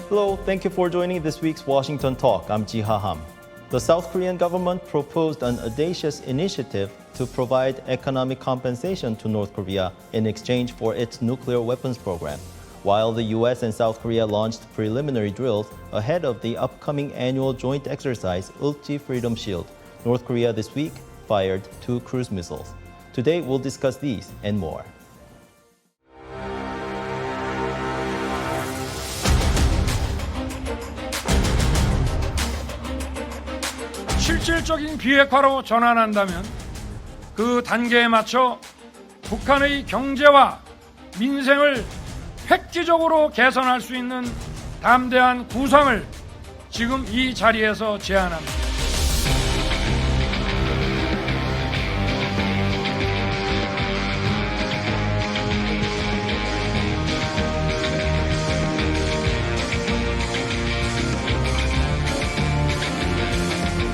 Hello, thank you for joining this week's Washington Talk. I'm Ji Ha-ham. The South Korean government proposed an audacious initiative to provide economic compensation to North Korea in exchange for its nuclear weapons program, while the U.S. and South Korea launched preliminary drills ahead of the upcoming annual joint exercise Ulchi Freedom Shield. North Korea this week fired 2 cruise missiles. Today, we'll discuss these and more. 실질적인 비핵화로 전환한다면 그 단계에 맞춰 북한의 경제와 민생을 획기적으로 개선할 수 있는 담대한 구상을 지금 이 자리에서 제안합니다.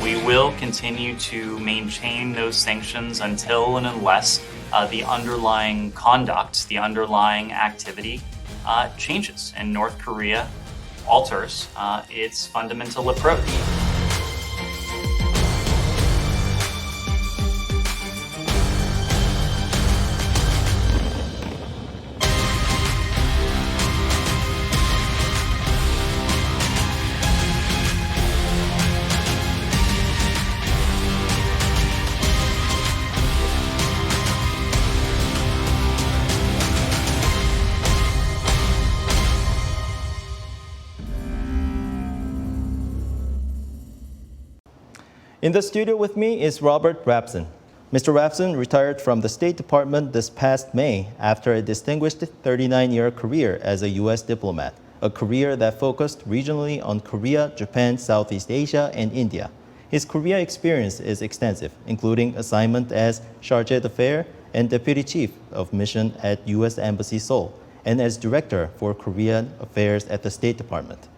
We will continue to maintain those sanctions until and unless the underlying conduct, the underlying activity changes and North Korea alters its fundamental approach. In the studio with me is Robert Rapson. Mr. Rapson retired from the State Department this past May after a distinguished 39-year career as a U.S. diplomat, a career that focused regionally on Korea, Japan, Southeast Asia, and India. His Korea experience is extensive, including assignment as Chargé d'Affaires and Deputy Chief of Mission at U.S. Embassy Seoul, and as Director for Korean Affairs at the State Department.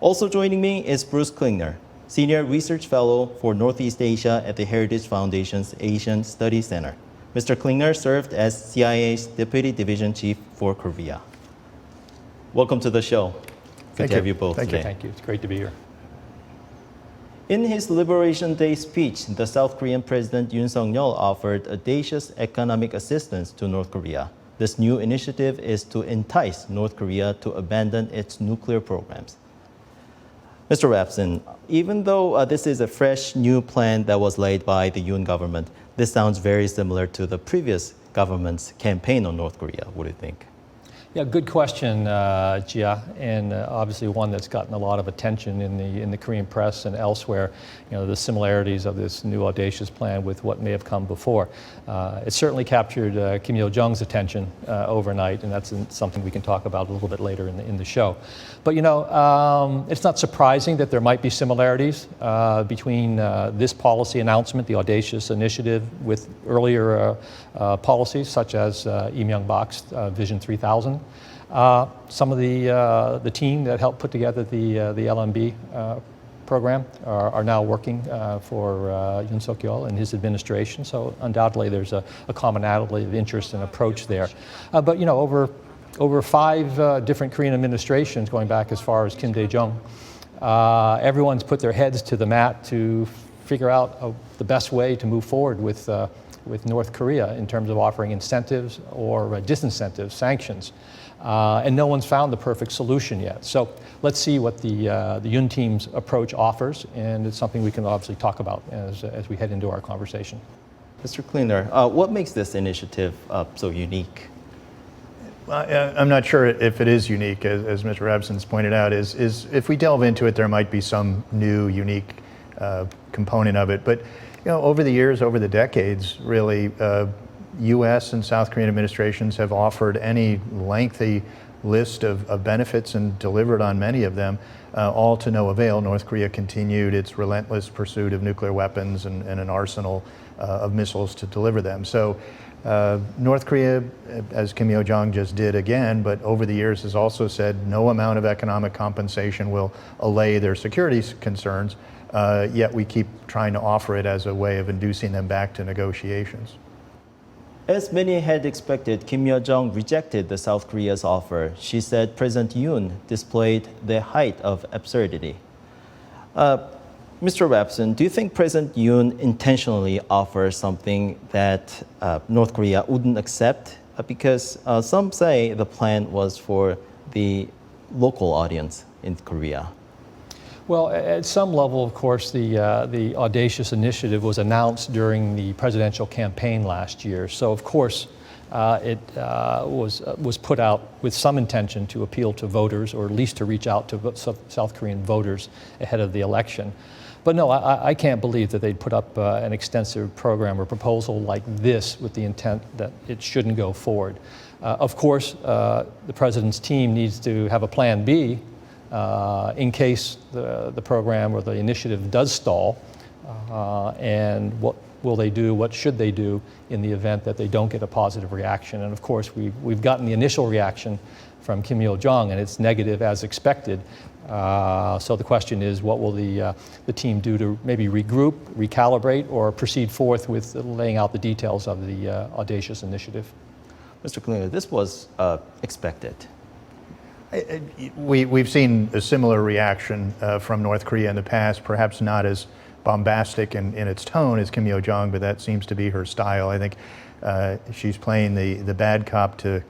Also joining me is Bruce Klingner, Senior Research Fellow for Northeast Asia at the Heritage Foundation's Asian Studies Center. Mr. Klingner served as CIA's Deputy Division Chief for Korea. Welcome to the show. Good to have you both today. Thank you. It's great to be here. In his Liberation Day speech, the South Korean President Yoon Suk-yeol offered audacious economic assistance to North Korea. This new initiative is to entice North Korea to abandon its nuclear programs. Mr. Rapson, even though this is a fresh new plan that was laid by the Yoon government, this sounds very similar to the previous government's campaign on North Korea. What do you think? Yeah, good question, Jia, and obviously one that's gotten a lot of attention in the Korean press and elsewhere. You know, the similarities of this new audacious plan with what may have come before. It certainly captured Kim Yo-jong's attention overnight, and that's something we can talk about a little bit later in the show. But you know, it's not surprising that there might be similarities between this policy announcement, the audacious initiative, with earlier policies such as Lee Myung-bak's Vision 3000. Some of the team that helped put together the LMB program are now working for Yoon Suk-yeol and his administration. So undoubtedly, there's a commonality of interest and approach there. But you know, over 5 different Korean administrations, going back as far as Kim Dae-jung, everyone's put their heads to the mat to figure out the best way to move forward with North Korea in terms of offering incentives or disincentives, sanctions. And no one's found the perfect solution yet. So let's see what the Yoon team's approach offers, and it's something we can obviously talk about as we head into our conversation. Mr. Klingner, what makes this initiative so unique? I'm not sure if it is unique, as Mr. Rapson's pointed out. Is if we delve into it, there might be some new, unique component of it. But you know, over the years, over the decades, really, U.S. and South Korean administrations have offered any lengthy list of benefits and delivered on many of them, all to no avail. North Korea continued its relentless pursuit of nuclear weapons and an arsenal of missiles to deliver them. So North Korea, as Kim Yo-jong just did again, but over the years has also said no amount of economic compensation will allay their security concerns, yet we keep trying to offer it as a way of inducing them back to negotiations. As many had expected, Kim Yo-jong rejected the South Korea's offer. She said President Yoon displayed the height of absurdity. Mr. Rapson, do you think President Yoon intentionally offered something that North Korea wouldn't accept? Because some say the plan was for the local audience in Korea. Well, at some level, of course, the audacious initiative was announced during the presidential campaign last year. So, of course, it was put out with some intention to appeal to voters, or at least to reach out to South Korean voters ahead of the election. But no, I can't believe that they'd put up an extensive program or proposal like this with the intent that it shouldn't go forward. Of course, the president's team needs to have a plan B in case the program or the initiative does stall, and what will they do, what should they do in the event that they don't get a positive reaction. And of course, we've gotten the initial reaction from Kim Yo-jong, and it's negative as expected. So the question is, what will the team do to maybe regroup, recalibrate, or proceed forth with laying out the details of the audacious initiative? Mr. Klingner, this was expected. We've seen a similar reaction from North Korea in the past, perhaps not as bombastic in its tone as Kim Yo-jong, but that seems to be her style. I think she's playing the bad cop to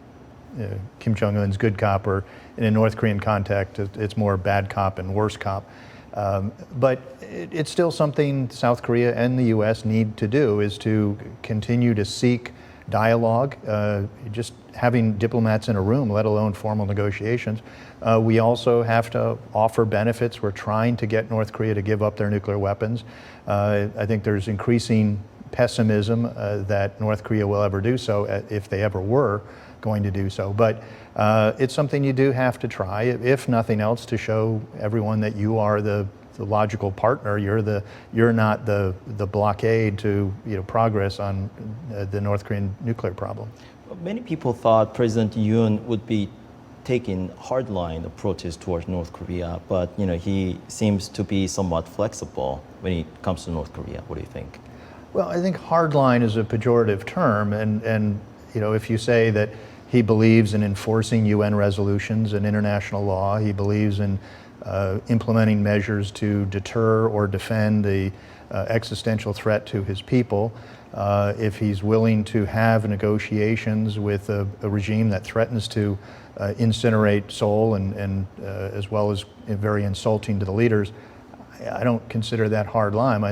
Kim Jong-un's good cop, or in a North Korean context, it's more bad cop and worse cop. But it's still something South Korea and the U.S. need to do, is to continue to seek dialogue, just having diplomats in a room, let alone formal negotiations. We also have to offer benefits. We're trying to get North Korea to give up their nuclear weapons. I think there's increasing pessimism that North Korea will ever do so, if they ever were going to do so. But it's something you do have to try, if nothing else, to show everyone that you are the logical partner. You're not the blockade to progress on the North Korean nuclear problem. Many people thought President Yoon would be taking hardline approaches towards North Korea, but he seems to be somewhat flexible when it comes to North Korea. What do you think? Well, I think hardline is a pejorative term, and if you say that he believes in enforcing UN resolutions and international law, he believes in implementing measures to deter or defend the existential threat to his people, if he's willing to have negotiations with a regime that threatens to incinerate Seoul and as well as very insulting to the leaders, I don't consider that hardline.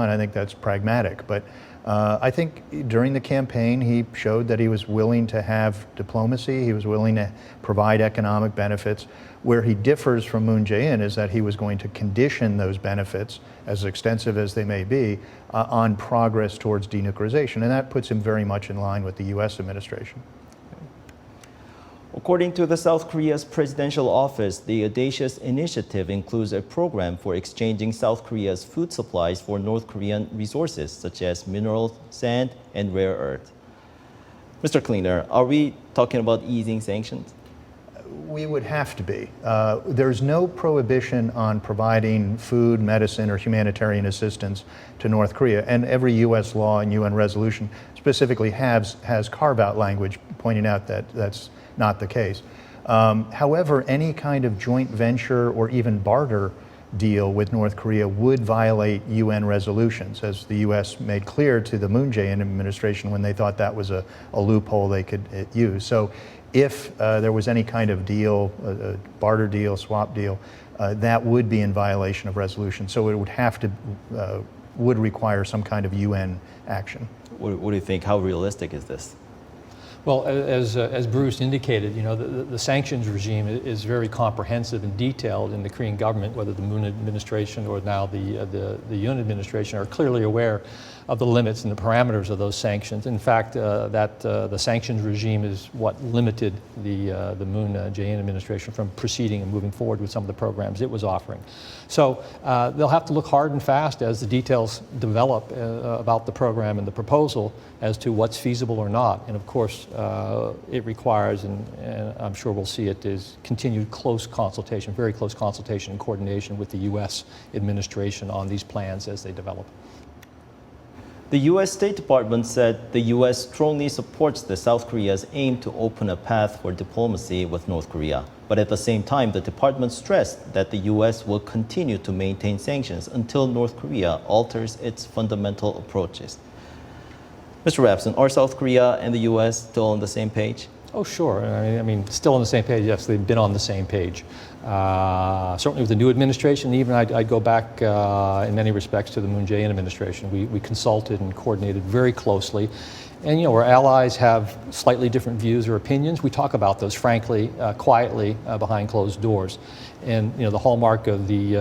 I think that's pragmatic. But I think during the campaign he showed that he was willing to have diplomacy. He was willing to provide economic benefits. Where he differs from Moon Jae-in is that he was going to condition those benefits, as extensive as they may be, on progress towards denuclearization, and that puts him very much in line with the U.S. administration. According to the South Korea's presidential office, the audacious initiative includes a program for exchanging South Korea's food supplies for North Korean resources, such as mineral sand and rare earth. Mr. Klingner, are we talking about easing sanctions? We would have to be. There's no prohibition on providing food, medicine, or humanitarian assistance to North Korea, and every U.S. law and UN resolution specifically has carve-out language pointing out that that's not the case. However, any kind of joint venture or even barter deal with North Korea would violate UN resolutions, as the U.S. made clear to the Moon Jae-in administration when they thought that was a loophole they could use. So if there was any kind of deal, a barter deal, swap deal, that would be in violation of resolution. So it would have to, would require some kind of UN action. What do you think? How realistic is this? Well, as Bruce indicated, the sanctions regime is very comprehensive and detailed, and the Korean government, whether the Moon administration or now the Yoon administration, are clearly aware of the limits and the parameters of those sanctions. In fact, the sanctions regime is what limited the Moon Jae-in administration from proceeding and moving forward with some of the programs it was offering. So they'll have to look hard and fast as the details develop about the program and the proposal as to what's feasible or not. And of course, it requires, and I'm sure we'll see it, is continued close consultation, very close consultation and coordination with the U.S. administration on these plans as they develop. The U.S. State Department said the U.S. strongly supports the South Korea's aim to open a path for diplomacy with North Korea. But at the same time, the department stressed that the U.S. will continue to maintain sanctions until North Korea alters its fundamental approaches. Mr. Rapson, are South Korea and the U.S. still on the same page? Oh, sure. I mean, still on the same page. Yes, they've been on the same page. Certainly with the new administration, even I'd go back in many respects to the Moon Jae-in administration. We consulted and coordinated very closely. And, you know, where allies have slightly different views or opinions, we talk about those frankly, quietly, behind closed doors. And, you know, the hallmark of the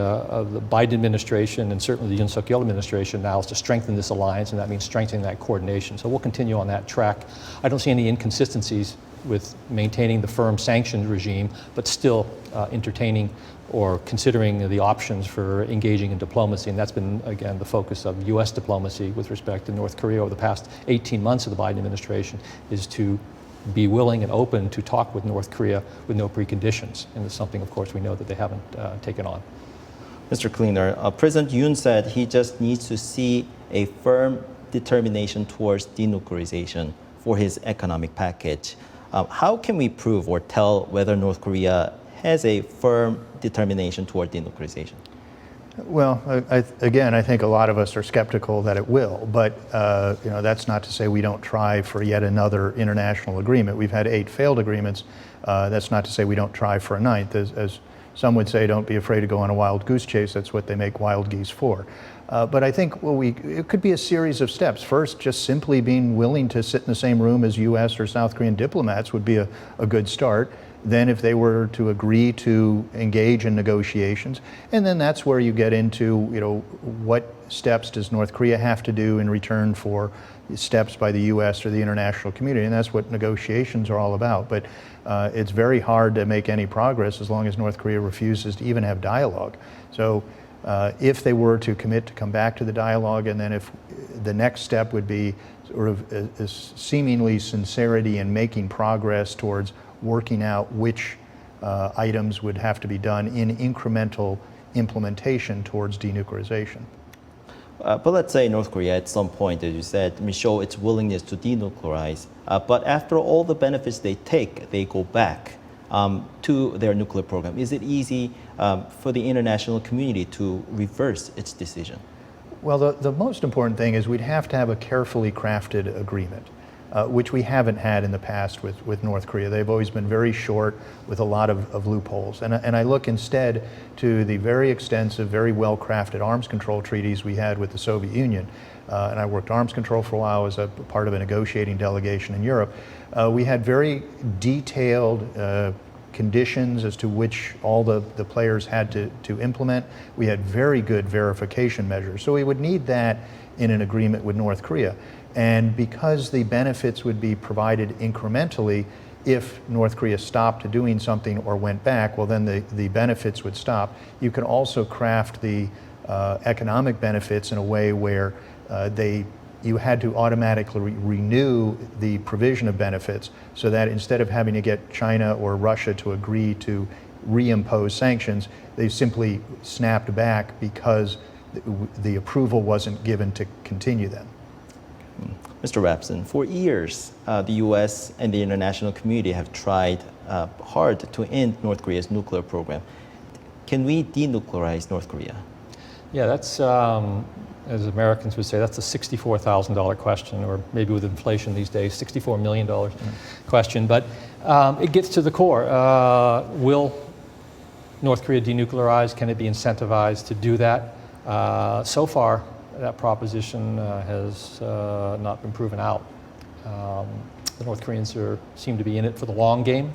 Biden administration and certainly the Yoon Suk-yeol administration now is to strengthen this alliance, and that means strengthening that coordination. So we'll continue on that track. I don't see any inconsistencies with maintaining the firm sanctions regime, but still entertaining or considering the options for engaging in diplomacy. And that's been, again, the focus of U.S. diplomacy with respect to North Korea over the past 18 months of the Biden administration, is to be willing and open to talk with North Korea with no preconditions. And it's something, of course, we know that they haven't taken on. Mr. Klingner, President Yoon said he just needs to see a firm determination towards denuclearization for his economic package. How can we prove or tell whether North Korea has a firm determination toward denuclearization? Well, again, I think a lot of us are skeptical that it will, but you know, that's not to say we don't try for yet another international agreement. We've had 8 failed agreements. That's not to say we don't try for a 9th. As some would say, don't be afraid to go on a wild goose chase. That's what they make wild geese for. But I think it could be a series of steps. First, just simply being willing to sit in the same room as U.S. or South Korean diplomats would be a good start. Then if they were to agree to engage in negotiations, and then that's where you get into, you know, what steps does North Korea have to do in return for steps by the U.S. or the international community, and that's what negotiations are all about. But it's very hard to make any progress as long as North Korea refuses to even have dialogue. So if they were to commit to come back to the dialogue, and then if the next step would be sort of a seemingly sincerity in making progress towards working out which items would have to be done in incremental implementation towards denuclearization. But let's say North Korea at some point, as you said, show its willingness to denuclearize. But after all the benefits they take, they go back to their nuclear program. Is it easy for the international community to reverse its decision? Well, the most important thing is we'd have to have a carefully crafted agreement, which we haven't had in the past with North Korea. They've always been very short with a lot of loopholes. And I look instead to the very extensive, very well-crafted arms control treaties we had with the Soviet Union. And I worked arms control for a while as a part of a negotiating delegation in Europe. We had very detailed conditions as to which all the players had to implement. We had very good verification measures. So we would need that in an agreement with North Korea. And because the benefits would be provided incrementally, if North Korea stopped doing something or went back, well, then the benefits would stop. You can also craft the economic benefits in a way where you had to automatically renew the provision of benefits, so that instead of having to get China or Russia to agree to reimpose sanctions, they simply snapped back because the approval wasn't given to continue them. Mr. Rapson, for years, the U.S. and the international community have tried hard to end North Korea's nuclear program. Can we denuclearize North Korea? Yeah, that's, as Americans would say, that's a $64,000 question, or maybe with inflation these days, $64 million question. But it gets to the core. Will North Korea denuclearize? Can it be incentivized to do that? So far, that proposition has not been proven out. The North Koreans seem to be in it for the long game.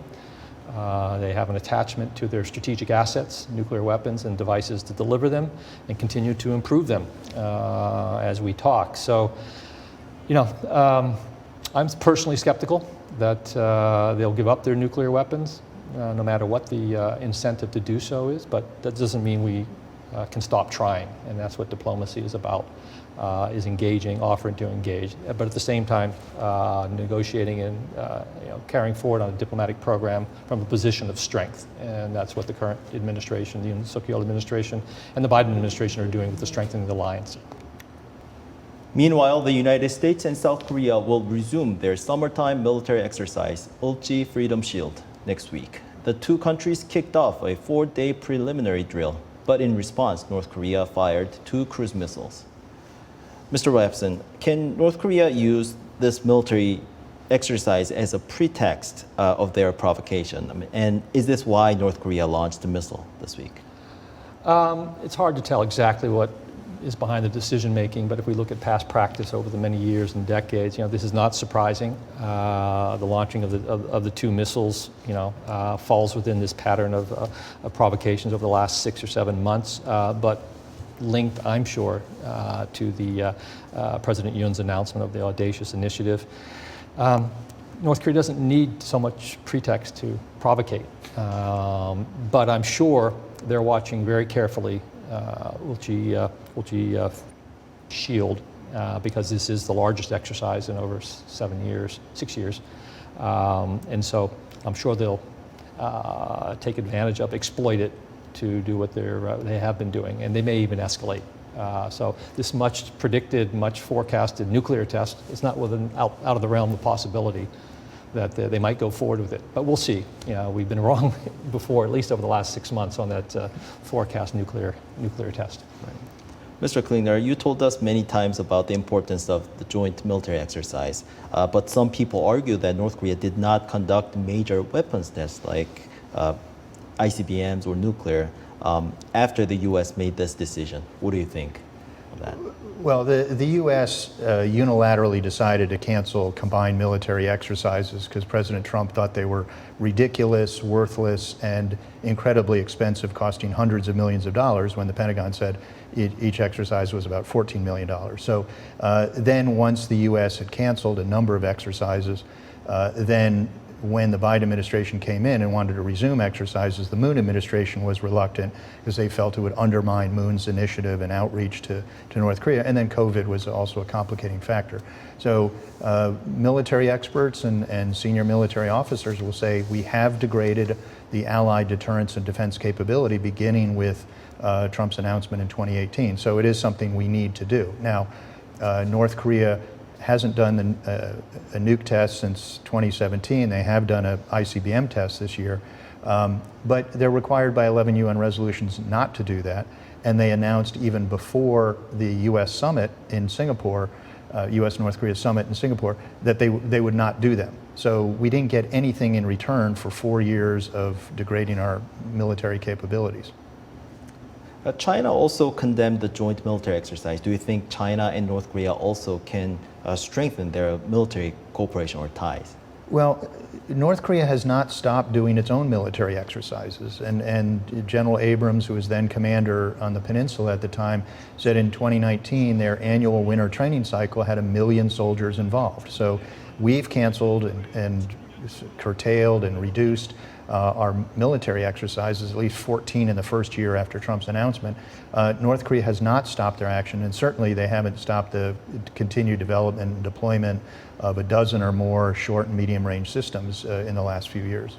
They have an attachment to their strategic assets, nuclear weapons and devices to deliver them, and continue to improve them as we talk. So, you know, I'm personally skeptical that they'll give up their nuclear weapons, no matter what the incentive to do so is, but that doesn't mean we can stop trying, and that's what diplomacy is about, is engaging, offering to engage, but at the same time negotiating and carrying forward on a diplomatic program from a position of strength, and that's what the current administration, the Yoon Suk-yeol administration, and the Biden administration are doing with the strengthening of the alliance. Meanwhile, the United States and South Korea will resume their summertime military exercise, Ulchi Freedom Shield, next week. The two countries kicked off a 4-day preliminary drill, but in response, North Korea fired 2 cruise missiles. Mr. Rapson, can North Korea use this military exercise as a pretext of their provocation? And is this why North Korea launched the missile this week? It's hard to tell exactly what is behind the decision making, but if we look at past practice over the many years and decades, this is not surprising. The launching of the 2 missiles, falls within this pattern of provocations over the last 6 or 7 months, but linked, I'm sure, to the President Yoon's announcement of the audacious initiative. North Korea doesn't need so much pretext to provocate, but I'm sure they're watching very carefully Ulchi Shield, because this is the largest exercise in over 6 years. And so I'm sure they'll take advantage of, exploit it to do what they have been doing, and they may even escalate. So this much predicted, much forecasted nuclear test is not out of the realm of possibility that they might go forward with it. But we'll see. We've been wrong before, at least over the last 6 months, on that forecast nuclear test. Right. Mr. Klingner, you told us many times about the importance of the joint military exercise, but some people argue that North Korea did not conduct major weapons tests like ICBMs or nuclear after the U.S. made this decision. What do you think of that? Well, the U.S. Unilaterally decided to cancel combined military exercises because President Trump thought they were ridiculous, worthless, and incredibly expensive, costing hundreds of millions of dollars, when the Pentagon said each exercise was about $14 million. So then once the U.S. had canceled a number of exercises, then when the Biden administration came in and wanted to resume exercises, the Moon administration was reluctant because they felt it would undermine Moon's initiative and outreach to North Korea. And then COVID was also a complicating factor. So military experts and senior military officers will say we have degraded the Allied deterrence and defense capability beginning with Trump's announcement in 2018. So it is something we need to do. Now, North Korea hasn't done a nuke test since 2017. They have done an ICBM test this year, but they're required by 11 UN resolutions not to do that. And they announced even before the U.S. summit in Singapore, U.S.-North Korea summit in Singapore, that they would not do them. So we didn't get anything in return for 4 years of degrading our military capabilities. China also condemned the joint military exercise. Do you think China and North Korea also can strengthen their military cooperation or ties? Well, North Korea has not stopped doing its own military exercises. And General Abrams, who was then commander on the peninsula at the time, said in 2019 their annual winter training cycle had 1 million soldiers involved. So we've canceled and curtailed and reduced our military exercises, at least 14 in the first year after Trump's announcement. North Korea has not stopped their action, and certainly they haven't stopped the continued development and deployment of a dozen or more short and medium range systems in the last few years.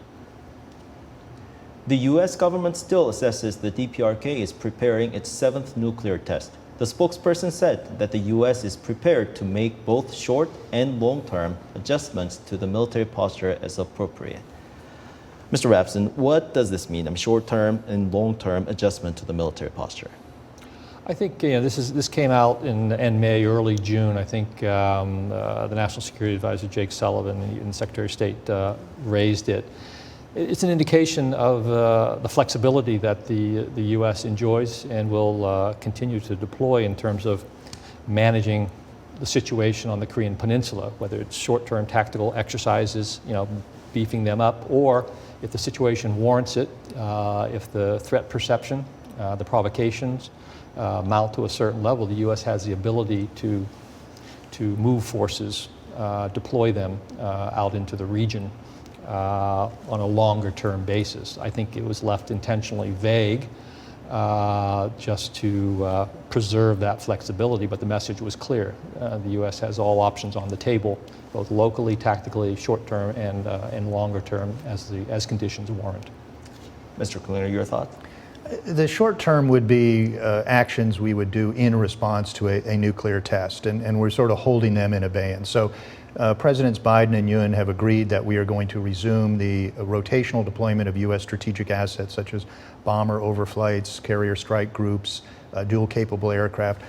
The U.S. government still assesses the DPRK is preparing its 7th nuclear test. The spokesperson said that the U.S. is prepared to make both short and long-term adjustments to the military posture as appropriate. Mr. Rapson, what does this mean? Short-term and long-term adjustment to the military posture. I think this came out in May, early June. I think the National Security Advisor Jake Sullivan and Secretary of State raised it. It's an indication of the flexibility that the U.S. enjoys and will continue to deploy in terms of managing the situation on the Korean Peninsula, whether it's short-term tactical exercises, beefing them up, or if the situation warrants it, if the threat perception, the provocations mount to a certain level, the U.S. has the ability to move forces, deploy them out into the region on a longer term basis. I think it was left intentionally vague just to preserve that flexibility, but the message was clear. The U.S. has all options on the table, both locally, tactically, short-term, and longer-term as conditions warrant. Mr. Klingner, your thoughts? The short term would be actions we would do in response to a nuclear test, and we're sort of holding them in abeyance. So Presidents Biden and Yoon have agreed that we are going to resume the rotational deployment of U.S. strategic assets such as bomber overflights, carrier strike groups, dual capable aircraft.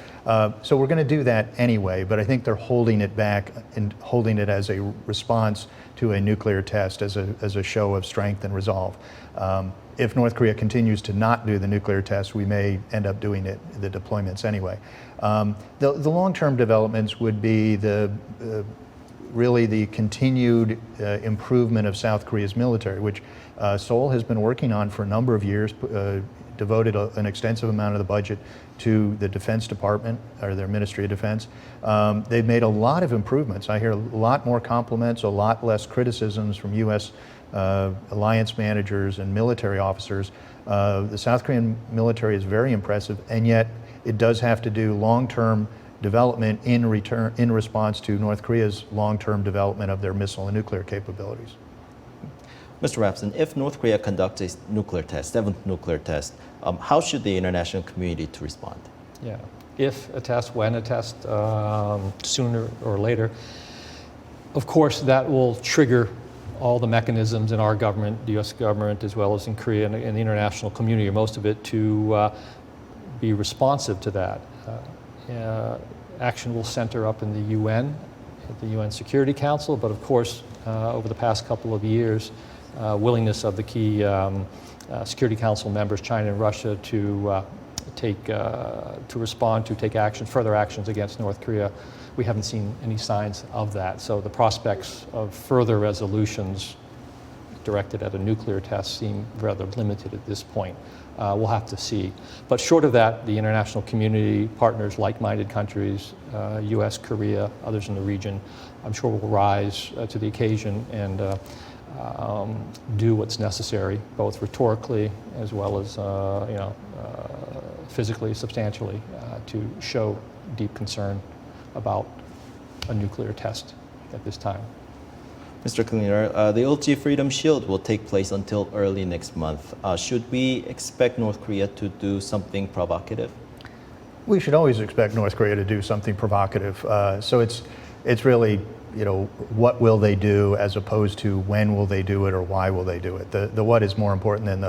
So we're going to do that anyway, but I think they're holding it back and holding it as a response to a nuclear test, as a show of strength and resolve. If North Korea continues to not do the nuclear test, we may end up doing the deployments anyway. The long-term developments would be really the continued improvement of South Korea's military, which Seoul has been working on for a number of years, devoted an extensive amount of the budget to the Defense Department, or their Ministry of Defense. They've made a lot of improvements. I hear a lot more compliments, a lot less criticisms from U.S. Alliance managers and military officers. The South Korean military is very impressive, and yet it does have to do long-term development in response to North Korea's long-term development of their missile and nuclear capabilities. Mr. Rapson, if North Korea conducts a nuclear test, seventh nuclear test, how should the international community to respond? Yeah, if a test, when a test, sooner or later, of course that will trigger all the mechanisms in our government, the U.S. government, as well as in Korea and the international community, or most of it, to be responsive to that. Action will center up in the UN, at the UN Security Council, but of course, over the past couple of years, willingness of the key Security Council members, China and Russia, to respond, to take action, further actions against North Korea. We haven't seen any signs of that. So the prospects of further resolutions directed at a nuclear test seem rather limited at this point. We'll have to see. But short of that, the international community, partners, like-minded countries, US, Korea, others in the region, I'm sure will rise to the occasion and do what's necessary, both rhetorically as well as physically, substantially, to show deep concern about a nuclear test at this time. Mr. Klingner, the LG Freedom Shield will take place until early next month. Should we expect North Korea to do something provocative? We should always expect North Korea to do something provocative. So it's really, what will they do as opposed to when will they do it or why will they do it. The what is more important than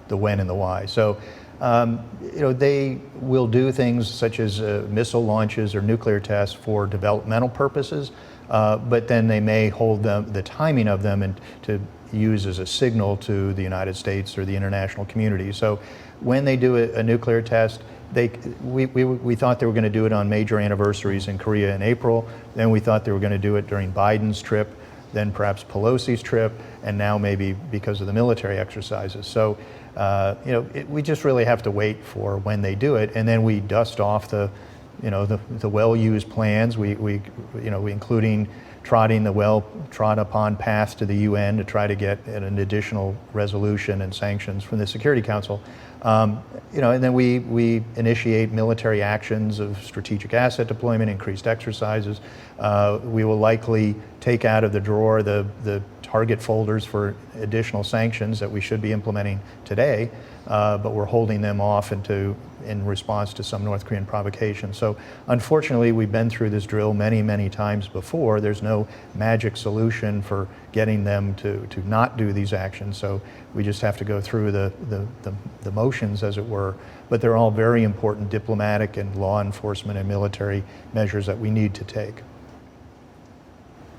the when and the why. So they will do things such as missile launches or nuclear tests for developmental purposes, but then they may hold the timing of them and to use as a signal to the United States or the international community. So when they do a nuclear test, we thought they were going to do it on major anniversaries in Korea in April. Then we thought they were going to do it during Biden's trip, then perhaps Pelosi's trip, and now maybe because of the military exercises. So we just really have to wait for when they do it, and then we dust off the well-used plans. We including trotting the well-trod-upon path to the UN to try to get an additional resolution and sanctions from the Security Council. And then we initiate military actions of strategic asset deployment, increased exercises. We will likely take out of the drawer the target folders for additional sanctions that we should be implementing today, but we're holding them off in response to some North Korean provocation. So unfortunately, we've been through this drill many, many times before. There's no magic solution for getting them to not do these actions. So we just have to go through the motions, as it were. But they're all very important diplomatic and law enforcement and military measures that we need to take.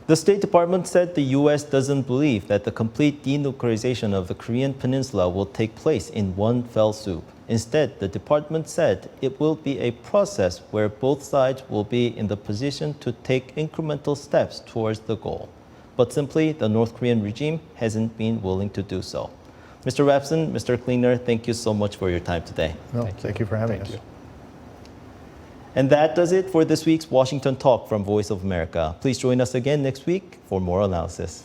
The State Department said the U.S. doesn't believe that the complete denuclearization of the Korean Peninsula will take place in one fell swoop. Instead, the department said it will be a process where both sides will be in the position to take incremental steps towards the goal. But simply, the North Korean regime hasn't been willing to do so. Mr. Rapson, Mr. Klingner, thank you so much for your time today. Well, thank you for having us. And that does it for this week's Washington Talk from Voice of America. Please join us again next week for more analysis.